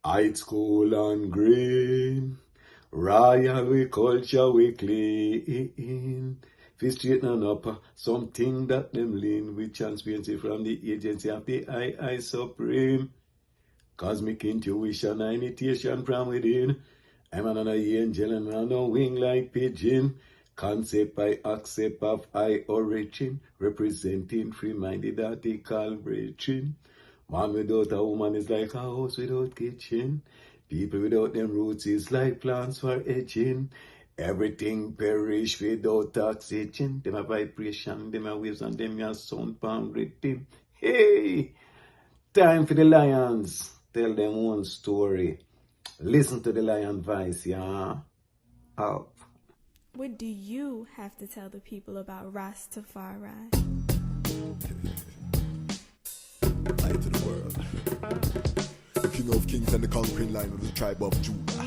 High school and green, royal we culture we clean. Fi straighten up something that them lean with transparency from the agency of the I Supreme. Cosmic intuition and initiation from within. I'm another angel and on a wing like pigeon. Concept by accept of I origin, representing free-minded article breaching. Man without a woman is like a house without kitchen. People without them roots is like plants for edging. Everything perish without oxygen. Them a vibration, them a waves, and them a sound palm rhythm. Hey, time for the lions. Tell them one story. Listen to the lion voice, yeah. Up. What do you have to tell the people about Rastafari? Light to the world. The king of kings and the conquering lion of the tribe of Judah. I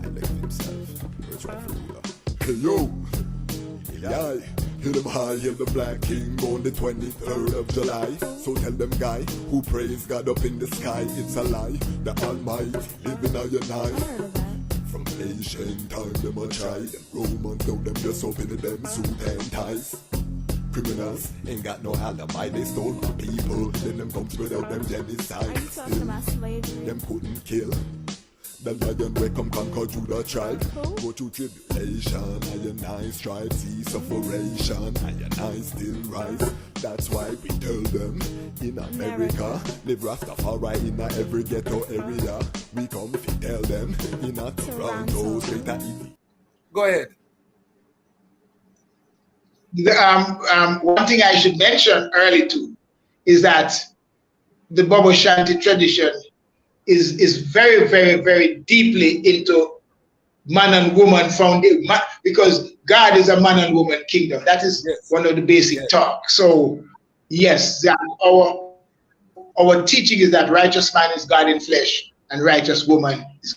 left himself. Where's my ruler? Hey yo! Yeah. Hear them high, hear the black king on the 23rd of July. So tell them guy who praise God up in the sky, it's a lie. The Almighty living on your night. From ancient time them a try. Them Romans know them just open them suit and ties. Criminals ain't got no alibi, they stole my people. Then them come without them genocide. Are you talking about slavery? Them couldn't kill. The lion will come conquer Judah tribe. Go through tribulation, and I strive, see sufferation, and I still rise. That's why we tell them in America, live Rastafari in every ghetto area. We come to tell them in a Toronto, straight and easy. Go ahead. One thing I should mention early too is that the Bobo Ashanti tradition is very, very, very deeply into man and woman foundation, because God is a man and woman kingdom. That is one of the basic talk. So yes, our teaching is that righteous man is God in flesh and righteous woman is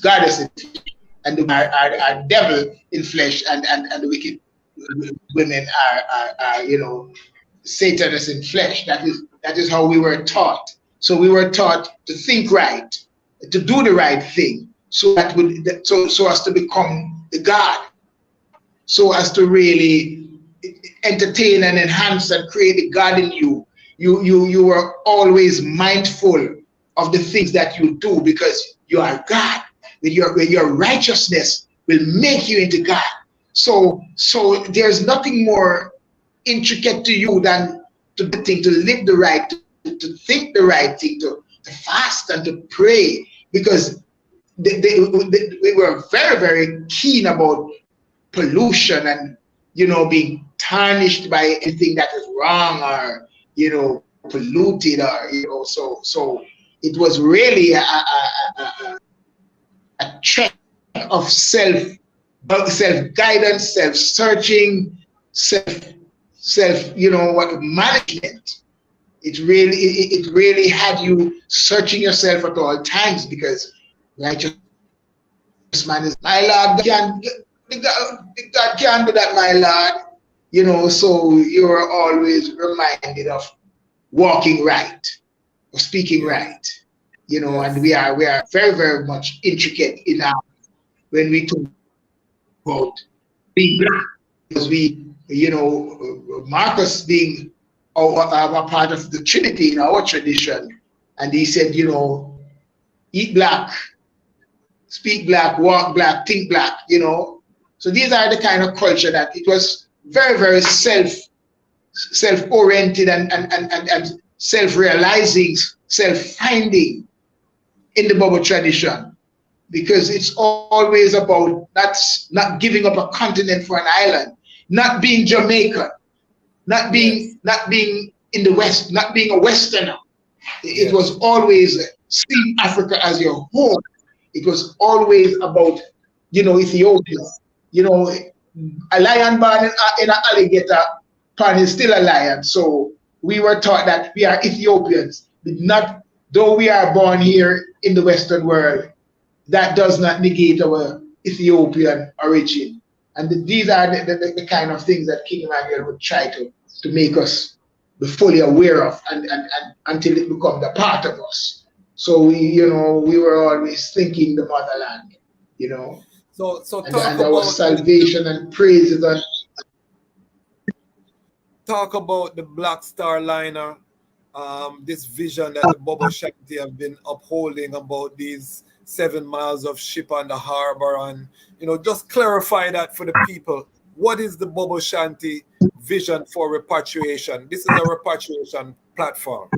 goddess in flesh, and are devil in flesh, and the wicked women are Satanists in flesh. That is how we were taught. So we were taught to think right, to do the right thing, so as to become the God, so as to really entertain and enhance and create the God in you. You were always mindful of the things that you do, because you are God. With your righteousness will make you into God. So there's nothing more intricate to you than to live the right, to think the right thing, to fast and to pray, because we were very, very keen about pollution and being tarnished by anything that is wrong or polluted, or so it was really a trek of self-guidance, self-searching, management. It really had you searching yourself at all times, because righteous man is my Lord. God can't do that, my Lord. So you're always reminded of walking right, or speaking right. And we are very, very much intricate in our, when we talk about being black, because Marcus being a part of the Trinity in our tradition, and he said, eat black, speak black, walk black, think black, So these are the kind of culture that it was very, very self-oriented and self-realizing, self-finding in the Bobo tradition, because it's always about not giving up a continent for an island, not being Jamaican, not being in the West, not being a Westerner. It was always seeing Africa as your home. It was always about, Ethiopia. A lion born in an alligator pan is still a lion. So we were taught that we are Ethiopians, though we are born here in the Western world, that does not negate our Ethiopian origin. And these are the kind of things that King Emmanuel would try to make us be fully aware of, and until it becomes a part of us. So we were always thinking the motherland, So and talk our about salvation and praise is on. talk about the Black Star Liner, this vision that the Bobo Ashanti have been upholding about these 7 miles of ship on the harbor, and just clarify that for the people. What is the Bobo Ashanti vision for repatriation? This is a repatriation platform.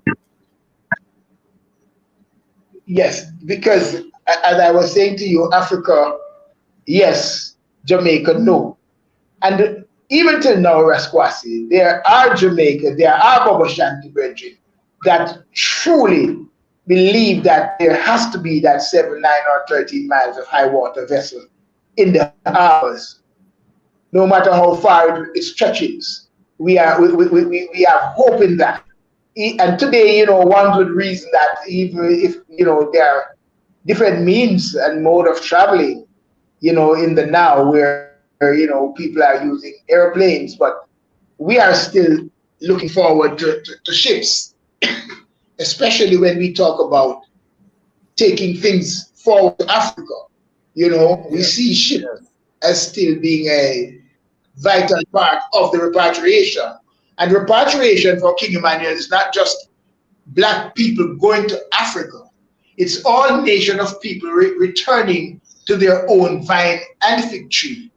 Yes, because as I was saying to you, Africa, yes, Jamaica, no. And even till now, Rasquasi, there are Jamaica, there are Bobo Ashanti brethren that truly believe that there has to be that 7, 9, or 13 miles of high water vessel in the harbors, no matter how far it stretches. We have hope in that. And today, one would reason that even if, there are different means and mode of traveling, in the now where, people are using airplanes, but we are still looking forward to ships, especially when we talk about taking things forward to Africa. We see ships as still being a vital part of the repatriation. And repatriation for King Emmanuel is not just Black people going to Africa. It's all nation of people returning to their own vine and fig tree.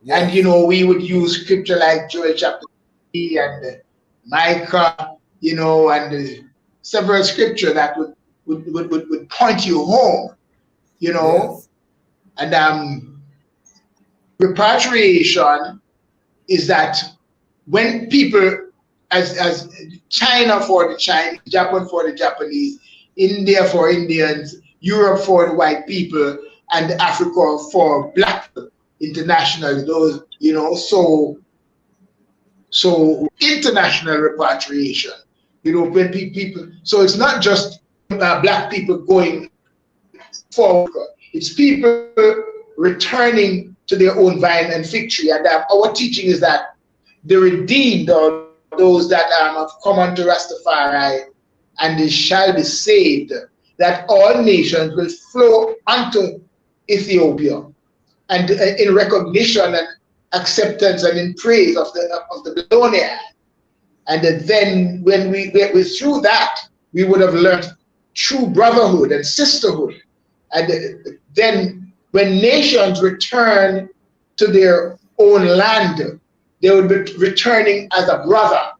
Yes. And, we would use scripture like Joel chapter 3 and Micah, and several scripture that would point you home, Yes. And repatriation is that when people, as China for the Chinese, Japan for the Japanese, India for Indians, Europe for the white people, and Africa for Black people internationally, those, so international repatriation, when people, so it's not just Black people going forward, it's people returning to their own vine and fig tree. And our teaching is that the redeemed, or those that have come unto Rastafari, and they shall be saved, that all nations will flow unto Ethiopia, and in recognition and acceptance and in praise of the Babylonian. And then when we through that, we would have learned true brotherhood and sisterhood. And then when nations return to their own land, they would be returning as a brother.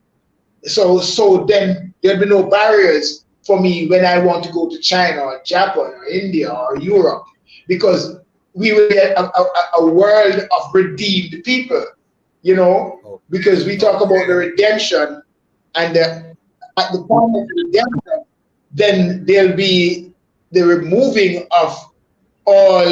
So then there'll be no barriers for me when I want to go to China or Japan or India or Europe, because we will get a world of redeemed people, because we talk about the redemption, and at the point of redemption, then there'll be the removing of all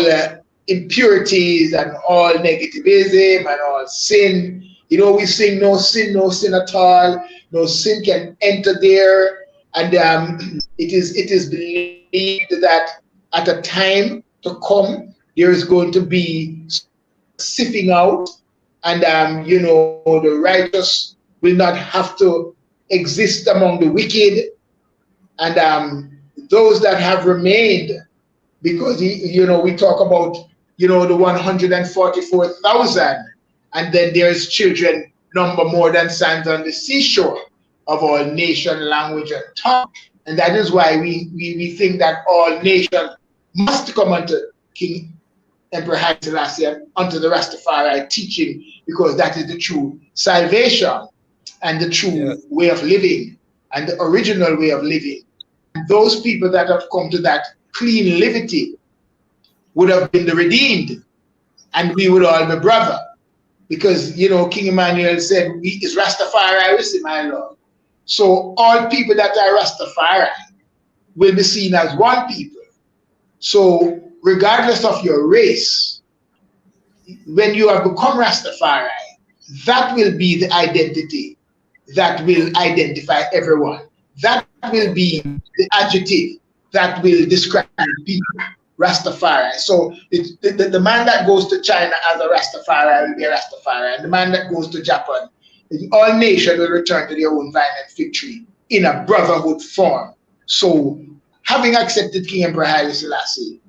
impurities and all negativism and all sin. We sing no sin at all. No sin can enter there. And it is believed that at a time to come, there is going to be sifting out, and the righteous will not have to exist among the wicked, and those that have remained, because we talk about the 144,000, and then there's children number more than sands on the seashore, of all nation, language, and tongue. And that is why we think that all nations must come unto King Emperor Haile Selassie and unto the Rastafari teaching, because that is the true salvation and the true way of living and the original way of living. And those people that have come to that clean liberty would have been the redeemed, and we would all be brother. Because, King Emmanuel said, "We is Rastafari, we see my Lord." So all people that are Rastafari will be seen as one people. So regardless of your race, when you have become Rastafari, that will be the identity that will identify everyone. That will be the adjective that will describe people, Rastafari. So the man that goes to China as a Rastafari will be a Rastafari, and the man that goes to Japan, all nations will return to their own vine and fig tree in a brotherhood form. So having accepted King Emperor Haile Selassie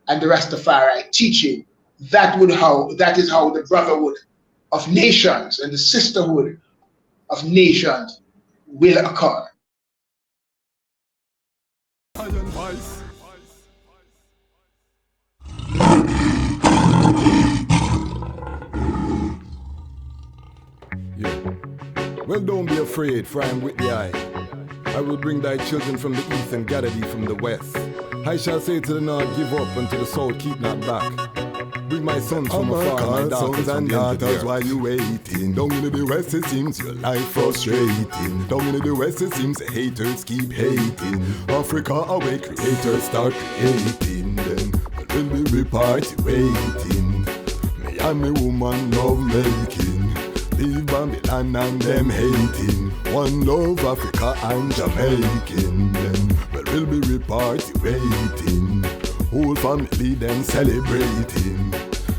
and the Rastafari teaching, that is how the brotherhood of nations and the sisterhood of nations will occur. Yeah. Well, don't be afraid, for I am with the eye. I will bring thy children from the east and gather thee from the west. I shall say to the north, give up, and to the south, keep not back. Bring my sons from afar, my daughters and daughters, while you waiting. Down in the west it seems your life frustrating. Down in the west it seems the haters keep hating. Africa awake, creators start creating. Then will be party waiting. Me and me woman love making. Leave Babylon and them hating. One love Africa and Jamaican. Then we'll be party waiting. Whole family them celebrating.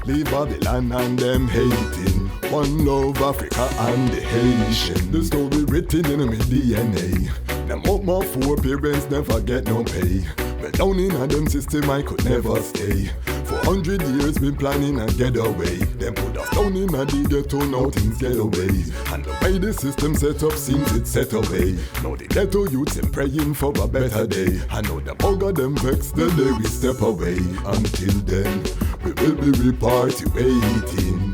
Leave Babylon and them hating. One love Africa and the Haitian. The story written in my DNA. Them up my four parents never get no pay. But down in a them system I could never stay. For 100 years been planning a getaway. Them put us down in a the ghetto, now things get away. And the way the system set up seems it's set away. Now the ghetto youths them praying for a better day. I know the bugger them vex the day we step away. Until then, we will be party waiting.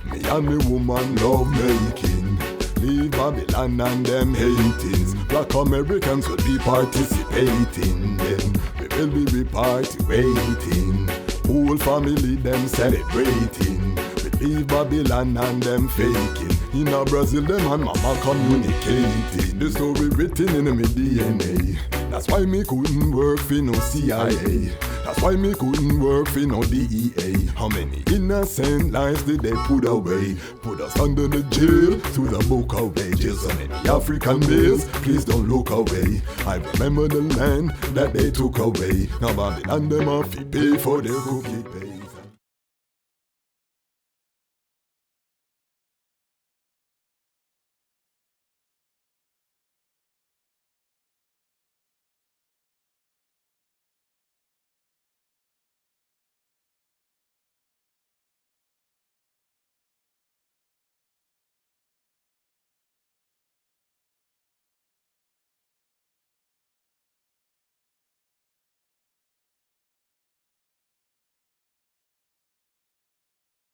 Me and me woman love making. Leave Babylon and them hatings. Black Americans will be participating. Then we will be party waiting. Whole family them celebrating. We leave Babylon and them faking. In a Brazil them and mama communicating. The story written in my DNA. That's why me couldn't work for no CIA. That's why me couldn't work for no DEA. How many innocent lives did they put away? Put us under the jail, through the book of wages. So many African males, please don't look away. I remember the land that they took away. Now Babylon them off to pay for their cookie pay.